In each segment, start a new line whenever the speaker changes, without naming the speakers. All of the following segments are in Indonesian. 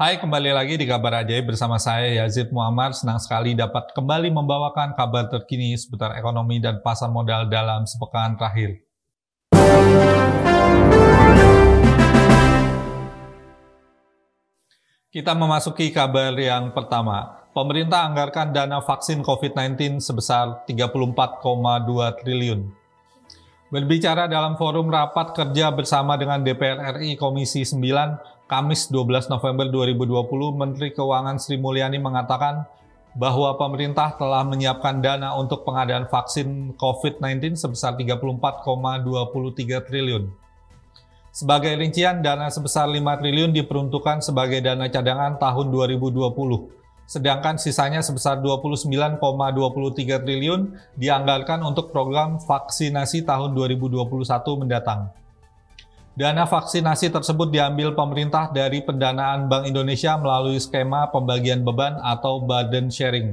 Hai, kembali lagi di Kabar Ajaib bersama saya Yazid Muammar. Senang sekali dapat kembali membawakan kabar terkini seputar ekonomi dan pasar modal dalam sepekan terakhir. Kita memasuki kabar yang pertama. Pemerintah anggarkan dana vaksin COVID-19 sebesar 34,2 triliun. Berbicara dalam forum rapat kerja bersama dengan DPR RI Komisi 9, Kamis 12 November 2020, Menteri Keuangan Sri Mulyani mengatakan bahwa pemerintah telah menyiapkan dana untuk pengadaan vaksin COVID-19 sebesar 34,23 triliun. Sebagai rincian, dana sebesar 5 triliun diperuntukkan sebagai dana cadangan tahun 2020. Sedangkan sisanya sebesar 29,23 triliun dianggarkan untuk program vaksinasi tahun 2021 mendatang. Dana vaksinasi tersebut diambil pemerintah dari pendanaan Bank Indonesia melalui skema pembagian beban atau burden sharing.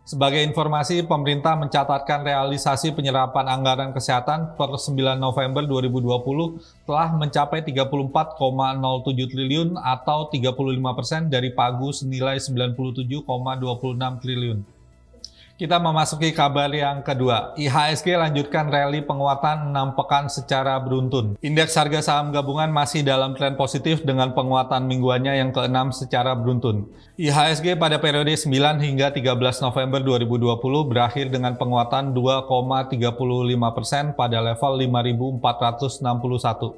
Sebagai informasi, pemerintah mencatatkan realisasi penyerapan anggaran kesehatan per 9 November 2020 telah mencapai 34,07 triliun atau 35% dari pagu senilai 97,26 triliun. Kita memasuki kabar yang kedua. IHSG lanjutkan rally penguatan 6 pekan secara beruntun. Indeks harga saham gabungan masih dalam tren positif dengan penguatan mingguannya yang ke-6 secara beruntun. IHSG pada periode 9 hingga 13 November 2020 berakhir dengan penguatan 2,35% pada level 5.461.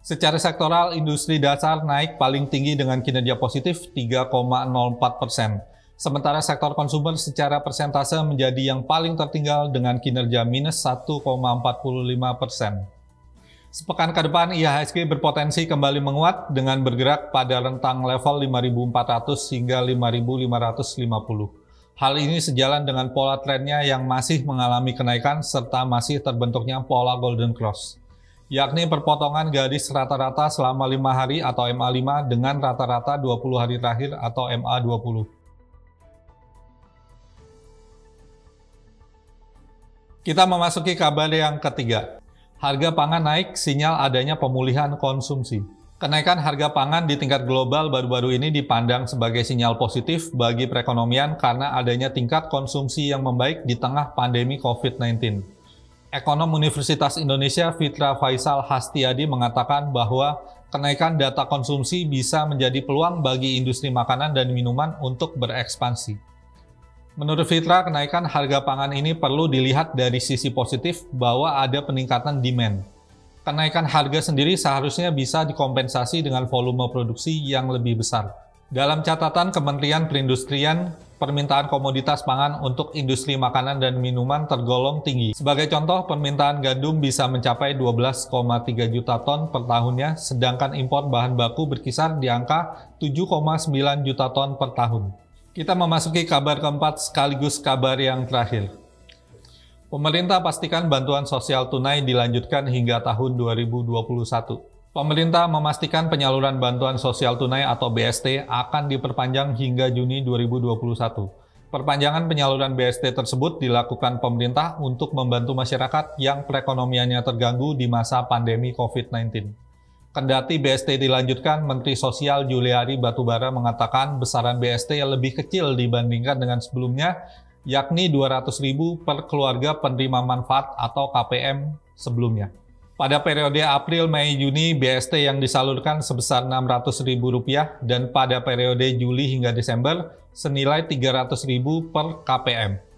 Secara sektoral, industri dasar naik paling tinggi dengan kinerja positif 3,04%. Sementara sektor konsumer secara persentase menjadi yang paling tertinggal dengan kinerja minus 1,45%. Sepekan ke depan, IHSG berpotensi kembali menguat dengan bergerak pada rentang level 5.400 hingga 5.550. Hal ini sejalan dengan pola trennya yang masih mengalami kenaikan serta masih terbentuknya pola Golden Cross, yakni perpotongan garis rata-rata selama 5 hari atau MA5 dengan rata-rata 20 hari terakhir atau MA20. Kita memasuki kabar yang ketiga. Harga pangan naik, sinyal adanya pemulihan konsumsi. Kenaikan harga pangan di tingkat global baru-baru ini dipandang sebagai sinyal positif bagi perekonomian karena adanya tingkat konsumsi yang membaik di tengah pandemi COVID-19. Ekonom Universitas Indonesia Fitra Faisal Hastiadi mengatakan bahwa kenaikan data konsumsi bisa menjadi peluang bagi industri makanan dan minuman untuk berekspansi. Menurut Fitra, kenaikan harga pangan ini perlu dilihat dari sisi positif bahwa ada peningkatan demand. Kenaikan harga sendiri seharusnya bisa dikompensasi dengan volume produksi yang lebih besar. Dalam catatan Kementerian Perindustrian, permintaan komoditas pangan untuk industri makanan dan minuman tergolong tinggi. Sebagai contoh, permintaan gandum bisa mencapai 12,3 juta ton per tahunnya, sedangkan impor bahan baku berkisar di angka 7,9 juta ton per tahun. Kita memasuki kabar keempat sekaligus kabar yang terakhir. Pemerintah pastikan bantuan sosial tunai dilanjutkan hingga tahun 2021. Pemerintah memastikan penyaluran bantuan sosial tunai atau BST akan diperpanjang hingga Juni 2021. Perpanjangan penyaluran BST tersebut dilakukan pemerintah untuk membantu masyarakat yang perekonomiannya terganggu di masa pandemi COVID-19. Kendati BST dilanjutkan, Menteri Sosial Juliari Batubara mengatakan besaran BST yang lebih kecil dibandingkan dengan sebelumnya, yakni Rp200.000 per keluarga penerima manfaat atau KPM sebelumnya. Pada periode April, Mei, Juni, BST yang disalurkan sebesar Rp600.000 dan pada periode Juli hingga Desember senilai Rp300.000 per KPM.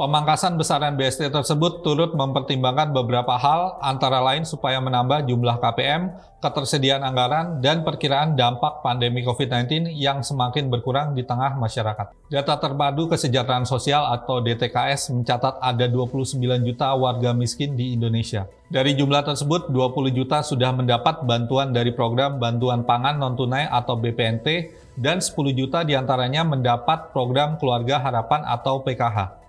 Pemangkasan besaran BST tersebut turut mempertimbangkan beberapa hal, antara lain supaya menambah jumlah KPM, ketersediaan anggaran, dan perkiraan dampak pandemi COVID-19 yang semakin berkurang di tengah masyarakat. Data Terpadu Kesejahteraan Sosial atau DTKS mencatat ada 29 juta warga miskin di Indonesia. Dari jumlah tersebut, 20 juta sudah mendapat bantuan dari program Bantuan Pangan Non-Tunai atau BPNT, dan 10 juta diantaranya mendapat program Keluarga Harapan atau PKH.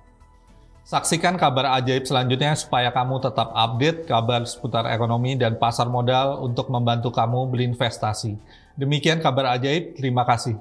Saksikan kabar ajaib selanjutnya supaya kamu tetap update kabar seputar ekonomi dan pasar modal untuk membantu kamu berinvestasi. Demikian kabar ajaib, terima kasih.